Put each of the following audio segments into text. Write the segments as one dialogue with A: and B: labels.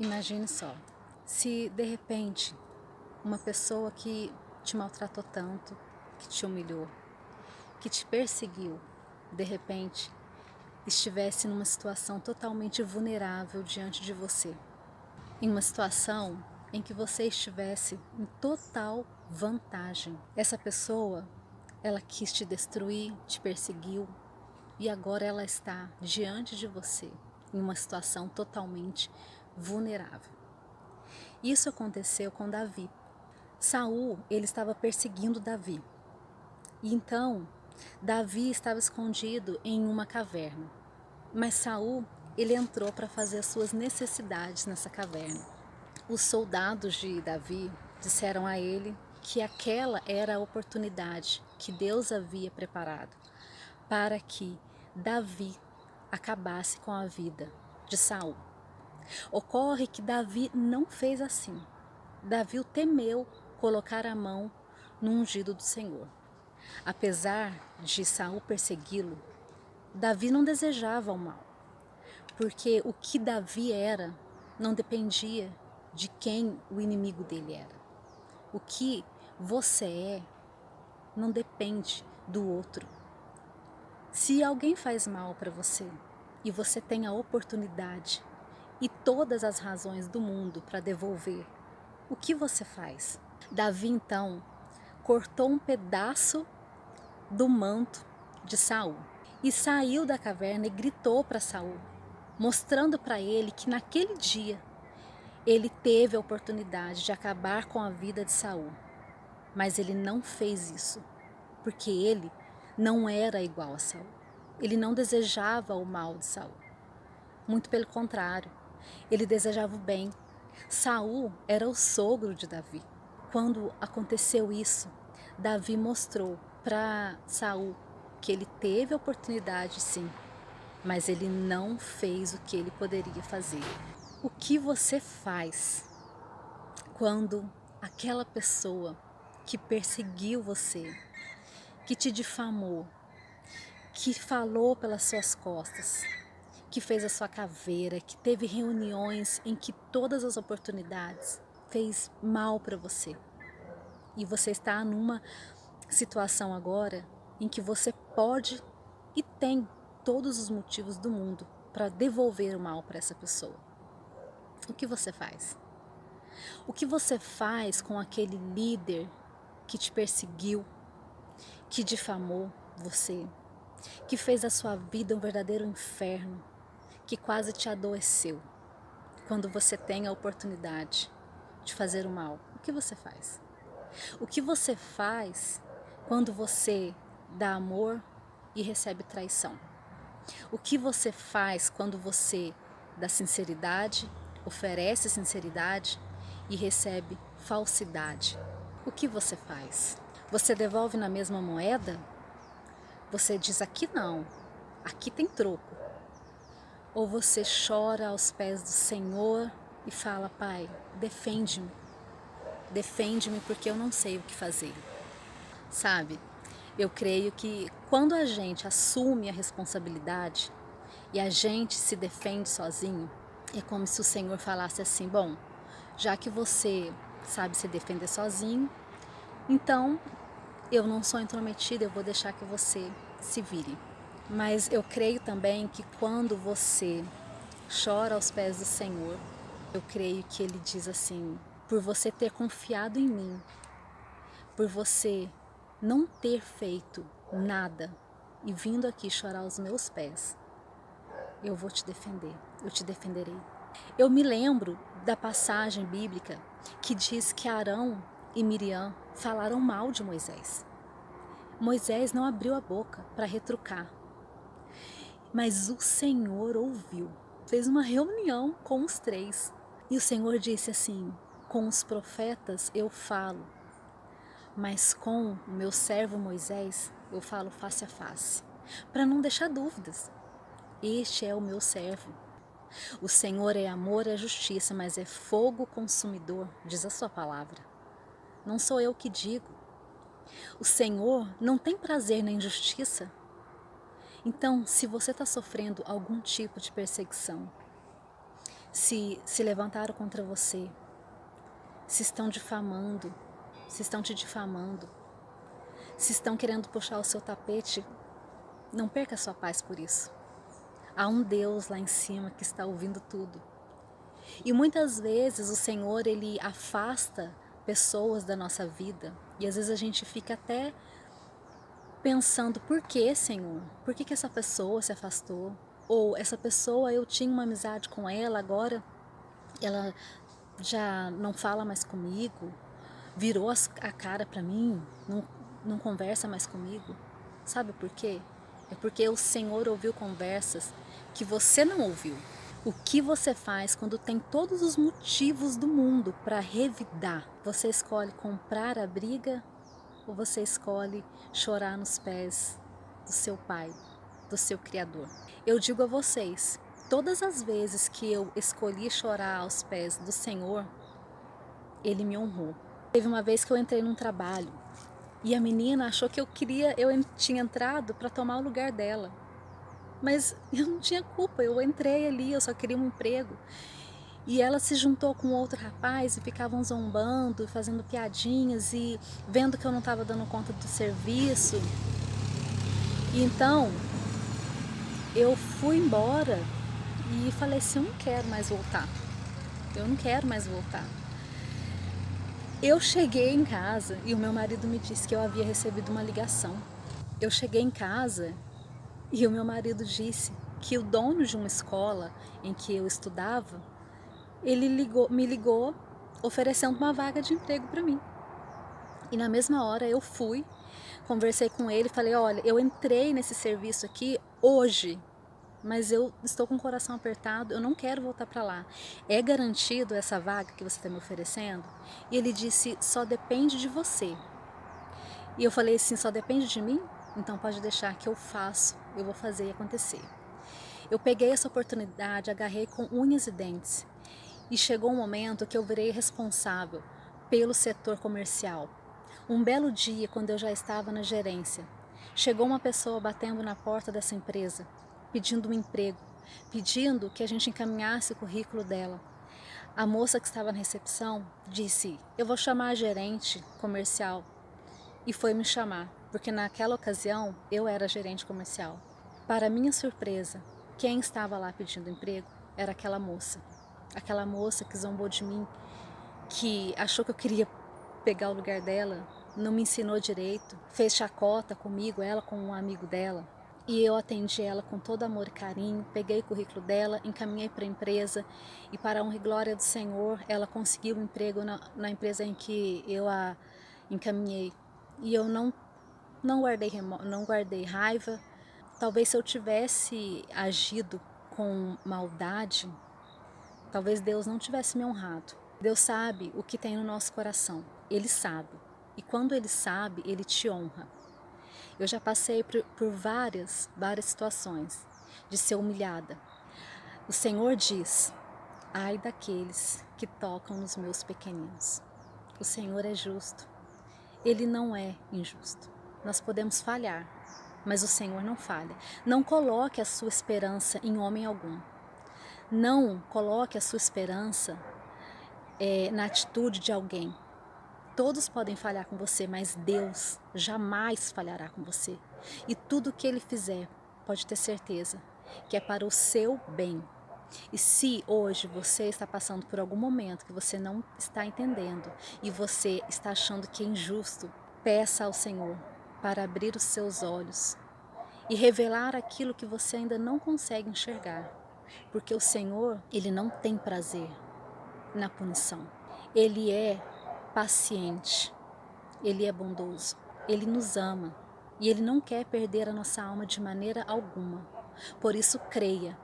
A: Imagine só, se de repente uma pessoa que te maltratou tanto, que te humilhou, que te perseguiu, de repente estivesse numa situação totalmente vulnerável diante de você, em uma situação em que você estivesse em total vantagem. Essa pessoa, ela quis te destruir, te perseguiu e agora ela está diante de você em uma situação totalmente vulnerável. Isso aconteceu com Davi. Saul, ele estava perseguindo Davi. E então, Davi estava escondido em uma caverna. Mas Saul, ele entrou para fazer as suas necessidades nessa caverna. Os soldados de Davi disseram a ele que aquela era a oportunidade que Deus havia preparado para que Davi acabasse com a vida de Saul. Ocorre que Davi não fez assim. Davi o temeu colocar a mão no ungido do Senhor. Apesar de Saul persegui-lo, Davi não desejava o mal, porque o que Davi era não dependia de quem o inimigo dele era. O que você é não depende do outro. Se alguém faz mal para você e você tem a oportunidade e todas as razões do mundo para devolver, o que você faz? Davi então cortou um pedaço do manto de Saul e saiu da caverna e gritou para Saul, mostrando para ele que naquele dia ele teve a oportunidade de acabar com a vida de Saul, mas ele não fez isso, porque ele não era igual a Saul. Ele não desejava o mal de Saul. Muito pelo contrário, ele desejava o bem. Saul era o sogro de Davi. Quando aconteceu isso, Davi mostrou para Saul que ele teve a oportunidade sim, mas ele não fez o que ele poderia fazer. O que você faz quando aquela pessoa que perseguiu você, que te difamou, que falou pelas suas costas, que fez a sua caveira, que teve reuniões em que todas as oportunidades fez mal para você, e você está numa situação agora em que você pode e tem todos os motivos do mundo para devolver o mal para essa pessoa. O que você faz? O que você faz com aquele líder que te perseguiu, que difamou você, que fez a sua vida um verdadeiro inferno, que quase te adoeceu? Quando você tem a oportunidade de fazer o mal, o que você faz? O que você faz quando você dá amor e recebe traição? O que você faz quando você dá sinceridade, oferece sinceridade e recebe falsidade? O que você faz? Você devolve na mesma moeda? Você diz aqui não, aqui tem troco. Ou você chora aos pés do Senhor e fala: Pai, defende-me porque eu não sei o que fazer. Sabe, eu creio que quando a gente assume a responsabilidade e a gente se defende sozinho, é como se o Senhor falasse assim: bom, já que você sabe se defender sozinho, então eu não sou intrometida, eu vou deixar que você se vire. Mas eu creio também que quando você chora aos pés do Senhor, eu creio que Ele diz assim: por você ter confiado em mim, por você não ter feito nada e vindo aqui chorar aos meus pés, eu vou te defender, eu te defenderei. Eu me lembro da passagem bíblica que diz que Arão e Miriam falaram mal de Moisés. Moisés não abriu a boca para retrucar, mas o Senhor ouviu, fez uma reunião com os três. E o Senhor disse assim: com os profetas eu falo, mas com o meu servo Moisés eu falo face a face, para não deixar dúvidas. Este é o meu servo. O Senhor é amor e justiça, mas é fogo consumidor, diz a sua palavra. Não sou eu que digo. O Senhor não tem prazer na injustiça. Então, se você está sofrendo algum tipo de perseguição, se levantaram contra você, se estão difamando, se estão te difamando, se estão querendo puxar o seu tapete, não perca a sua paz por isso. Há um Deus lá em cima que está ouvindo tudo. E muitas vezes o Senhor, Ele afasta pessoas da nossa vida. E às vezes a gente fica até pensando, por que, Senhor? Por que essa pessoa se afastou? Ou essa pessoa, eu tinha uma amizade com ela, agora ela já não fala mais comigo, virou a cara para mim, não conversa mais comigo. Sabe por quê? É porque o Senhor ouviu conversas que você não ouviu. O que você faz quando tem todos os motivos do mundo para revidar? Você escolhe comprar a briga ou você escolhe chorar nos pés do seu Pai, do seu Criador? Eu digo a vocês, todas as vezes que eu escolhi chorar aos pés do Senhor, Ele me honrou. Teve uma vez que eu entrei num trabalho e a menina achou que eu tinha entrado para tomar o lugar dela. Mas eu não tinha culpa, eu entrei ali, eu só queria um emprego. E ela se juntou com outro rapaz e ficavam zombando, fazendo piadinhas e vendo que eu não estava dando conta do serviço. E então eu fui embora e falei assim, eu não quero mais voltar. Eu não quero mais voltar. Eu cheguei em casa e o meu marido me disse que eu havia recebido uma ligação. Eu cheguei em casa e o meu marido disse que o dono de uma escola em que eu estudava, ele me ligou oferecendo uma vaga de emprego para mim. E na mesma hora eu fui, conversei com ele, falei, olha, eu entrei nesse serviço aqui hoje, mas eu estou com o coração apertado, eu não quero voltar para lá. É garantido essa vaga que você está me oferecendo? E ele disse, só depende de você. E eu falei assim, só depende de mim? Então pode deixar que eu faço, eu vou fazer acontecer. Eu peguei essa oportunidade, agarrei com unhas e dentes. E chegou um momento que eu virei responsável pelo setor comercial. Um belo dia, quando eu já estava na gerência, chegou uma pessoa batendo na porta dessa empresa, pedindo um emprego, pedindo que a gente encaminhasse o currículo dela. A moça que estava na recepção disse, eu vou chamar a gerente comercial. E foi me chamar, porque naquela ocasião eu era gerente comercial. Para minha surpresa, quem estava lá pedindo emprego era aquela moça. Aquela moça que zombou de mim, que achou que eu queria pegar o lugar dela, não me ensinou direito, fez chacota comigo, ela com um amigo dela. E eu atendi ela com todo amor e carinho, peguei o currículo dela, encaminhei para a empresa e para a honra e glória do Senhor, ela conseguiu um emprego na empresa em que eu a encaminhei. E eu não guardei raiva. Talvez se eu tivesse agido com maldade, talvez Deus não tivesse me honrado. Deus sabe o que tem no nosso coração. Ele sabe. E quando Ele sabe, Ele te honra. Eu já passei por várias situações de ser humilhada. O Senhor diz, ai daqueles que tocam nos meus pequeninos. O Senhor é justo. Ele não é injusto. Nós podemos falhar, mas o Senhor não falha. Não coloque a sua esperança em homem algum. Não coloque a sua esperança na atitude de alguém. Todos podem falhar com você, mas Deus jamais falhará com você. E tudo que Ele fizer, pode ter certeza, que é para o seu bem. E se hoje você está passando por algum momento que você não está entendendo e você está achando que é injusto, peça ao Senhor para abrir os seus olhos e revelar aquilo que você ainda não consegue enxergar. Porque o Senhor, Ele não tem prazer na punição. Ele é paciente, Ele é bondoso, Ele nos ama e Ele não quer perder a nossa alma de maneira alguma. Por isso, creia.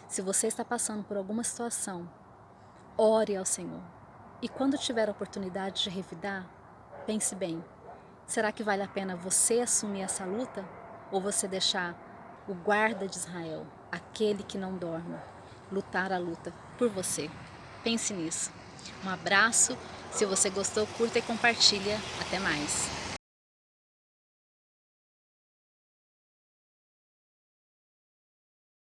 A: Se você está passando por alguma situação, ore ao Senhor. E quando tiver a oportunidade de revidar, pense bem. Será que vale a pena você assumir essa luta? Ou você deixar o guarda de Israel, aquele que não dorme, lutar a luta por você? Pense nisso. Um abraço. Se você gostou, curta e compartilha. Até mais.